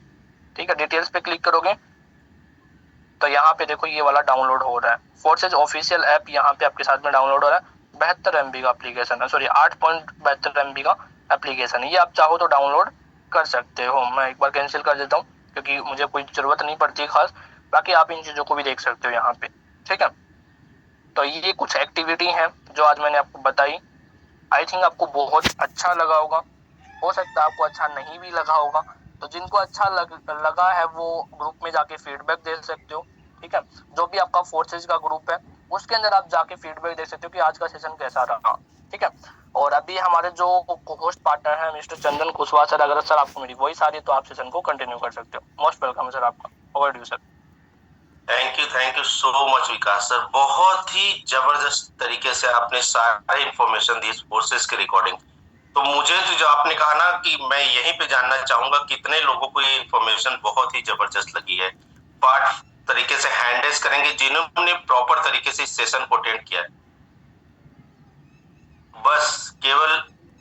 ठीक है, डिटेल्स पे क्लिक करोगे तो यहाँ पे देखो ये वाला डाउनलोड हो रहा है, फोर्सेज ऑफिशियल ऐप यहाँ पे आपके साथ में डाउनलोड हो रहा है। 72 MB का एप्लीकेशन है, सॉरी 8.72 MB का एप्लीकेशन है। ये आप चाहो तो डाउनलोड कर सकते हो। मैं एक बार कैंसिल कर देता हूँ क्योंकि मुझे कोई जरूरत नहीं पड़ती खास, बाकी आप इन चीजों को भी देख सकते हो यहाँ पे। ठीक है, तो ये कुछ एक्टिविटी है जो आज मैंने आपको बताई। आई थिंक आपको बहुत अच्छा लगा होगा, हो सकता है आपको अच्छा नहीं भी लगा होगा, तो जिनको अच्छा लगा है वो ग्रुप में जाके फीडबैक दे सकते हो। ठीक है, जो भी आपका फोर्सेज का ग्रुप है उसके अंदर आप जाके फीडबैक दे सकते हो कि आज का सेशन कैसा रहा। ठीक है, और अभी हमारे जो होस्ट पार्टनर है मिस्टर चंदन कुशवाहा सर, अगर सर आपको मेरी वॉइस आ रही है तो आप सेशन को कंटिन्यू कर सकते हो। मोस्ट वेलकम सर आपका, over to you sir. Thank you so much Vikas sir. बहुत ही जबरदस्त तरीके से आपने सारे इंफॉर्मेशन दी फोर्सेस के रिकॉर्डिंग। तो मुझे तो जो आपने कहा ना कि मैं यहीं पे जानना चाहूंगा कितने लोगों को ये इंफॉर्मेशन बहुत ही जबरदस्त लगी है। पार्ट तरीके से हैंडल्स करेंगे जिन्होंने प्रॉपर तरीके से इस सेशन को अटेंड किया है। बस केवल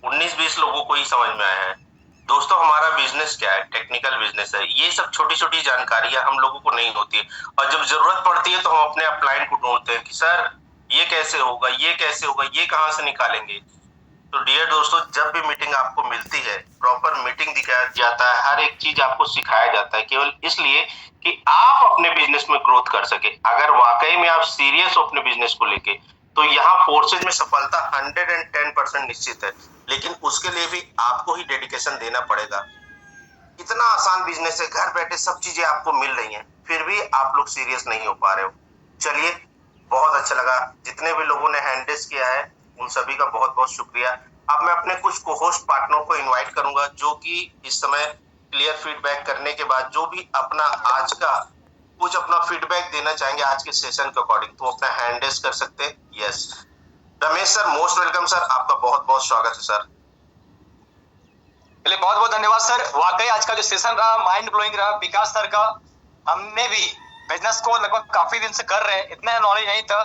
19-20 लोगों को ही समझ में आया है। दोस्तों हमारा बिजनेस क्या है, टेक्निकल बिजनेस है। ये सब छोटी छोटी जानकारियां हम लोगों को नहीं होती है, और जब जरूरत पड़ती है तो हम अपने अपलाइन को ढूंढते हैं कि सर ये कैसे होगा, ये कैसे होगा, ये कहाँ से निकालेंगे। तो डियर दोस्तों, जब भी मीटिंग आपको मिलती है प्रॉपर मीटिंग दिखाया जाता है, हर एक चीज आपको सिखाया जाता है केवल इसलिए कि आप अपने बिजनेस में ग्रोथ कर सके। अगर वाकई में आप सीरियस हो अपने बिजनेस को लेके तो यहाँ फोर्सेज में सफलता 110% निश्चित है, लेकिन उसके लिए भी आपको ही डेडिकेशन देना पड़ेगा। इतना आसान बिजनेस है, घर बैठे सब चीजें आपको मिल रही हैं, फिर भी आप लोग सीरियस नहीं हो पा रहे हो। चलिए, बहुत अच्छा लगा। जितने भी लोगों ने हैंडल्स किया है उन सभी का बहुत बहुत शुक्रिया। अब मैं अपने कुछ को-होस्ट पार्टनरों को इनवाइट करूंगा जो कि इस समय क्लियर फीडबैक करने के बाद जो भी अपना आज का कुछ अपना फीडबैक देना चाहेंगे आज के सेशन के अकॉर्डिंग, तो अपना हैंड रेज कर सकते हैं। Yes Ramesh sir, most welcome sir, आपका बहुत बहुत स्वागत है सर। चलिए, बहुत बहुत धन्यवाद सर। वाकई आज का जो सेशन रहा माइंड ब्लोइंग रहा विकास सर का। हमने भी बिजनेस को लगभग काफी दिन से कर रहे हैं, इतना नॉलेज नहीं था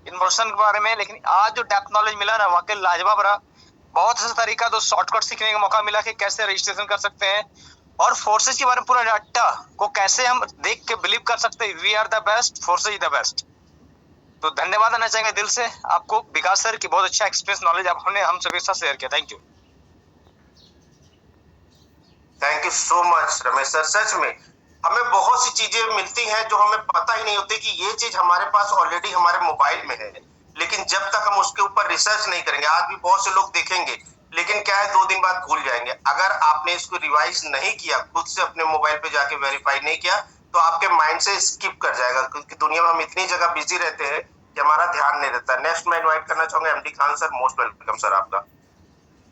इन्फॉर्मेशन के बारे में, लेकिन आज जो डेप्थ नॉलेज मिला ना वाकई लाजवाब रहा। बहुत ऐसा तरीका तो शॉर्टकट सीखने का मौका मिला कि कैसे रजिस्ट्रेशन कर सकते हैं और फोर्सेज के बारे में पूरा डाटा को कैसे हम देख के बिलीव कर सकते हैं we are the best, Forces is the best. तो धन्यवाद देना चाहेंगे दिल से आपको विकास सर की, बहुत अच्छा एक्सपीरियंस नॉलेज आपने हम सभी के साथ शेयर किया। Thank you so much Ramesh sir. सच में हमें बहुत सी चीजें मिलती हैं जो हमें पता ही नहीं होती कि ये चीज हमारे पास ऑलरेडी हमारे मोबाइल में है, लेकिन जब तक हम उसके ऊपर रिसर्च नहीं करेंगे, आज भी बहुत से लोग देखेंगे लेकिन क्या है 2 दिन बाद भूल जाएंगे। अगर आपने इसको रिवाइज नहीं किया, खुद से अपने मोबाइल पे जाके वेरीफाई नहीं किया, तो आपके माइंड से स्किप कर जाएगा, क्योंकि दुनिया में हम इतनी जगह बिजी रहते हैं कि हमारा ध्यान नहीं रहता। नेक्स्ट मैं इनवाइट करना चाहूंगा MD Khan sir, most welcome sir आपका।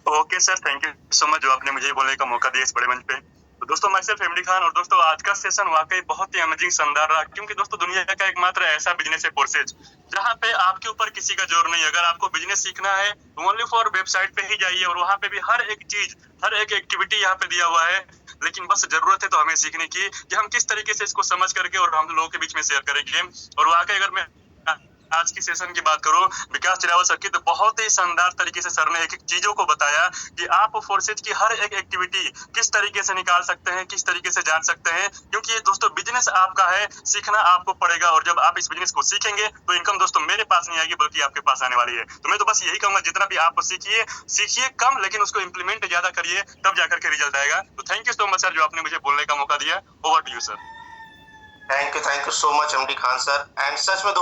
Okay sir, thank you so much जो आपने मुझे बोलने का मौका दिया इस बड़े मंच पे। तो दोस्तों मैं सिर्फ एमडी खान, और दोस्तों आज का सेशन वाकई बहुत ही अमेजिंग शानदार रहा, क्योंकि दोस्तों दुनिया का एकमात्र ऐसा बिजनेस है फोर्सेज जहां पे आपके ऊपर किसी का जोर नहीं। अगर आपको बिजनेस सीखना है तो ओनली फॉर वेबसाइट पे ही जाइए, और वहां पे भी हर एक चीज, हर एक एक्टिविटी यहाँ पे दिया हुआ है। लेकिन बस जरूरत है तो हमें सीखने की कि हम किस तरीके से इसको समझ करके और हम लोगों के बीच में शेयर करेंगे। और वाकई अगर मैं आज की सेशन की बात करूं विकास चिरावत सर की, तो बहुत ही शानदार तरीके से सर ने एक एक चीजों को बताया कि आप फोर्सेज की हर एक एक्टिविटी किस तरीके से निकाल सकते हैं, किस तरीके से जान सकते हैं, क्योंकि ये दोस्तों बिजनेस आपका है, सीखना आपको पड़ेगा। और जब आप इस बिजनेस को सीखेंगे तो इनकम दोस्तों मेरे पास नहीं आएगी बल्कि आपके पास आने वाली है। तो मैं तो बस यही कहूंगा जितना भी आप सीखिए कम, लेकिन उसको इम्प्लीमेंट ज्यादा करिए, तब जाकर के रिजल्ट आएगा। तो thank you so much sir जो आपने मुझे बोलने का मौका दिया। Over to you sir. Thank you so much MD Khan sir. And सच में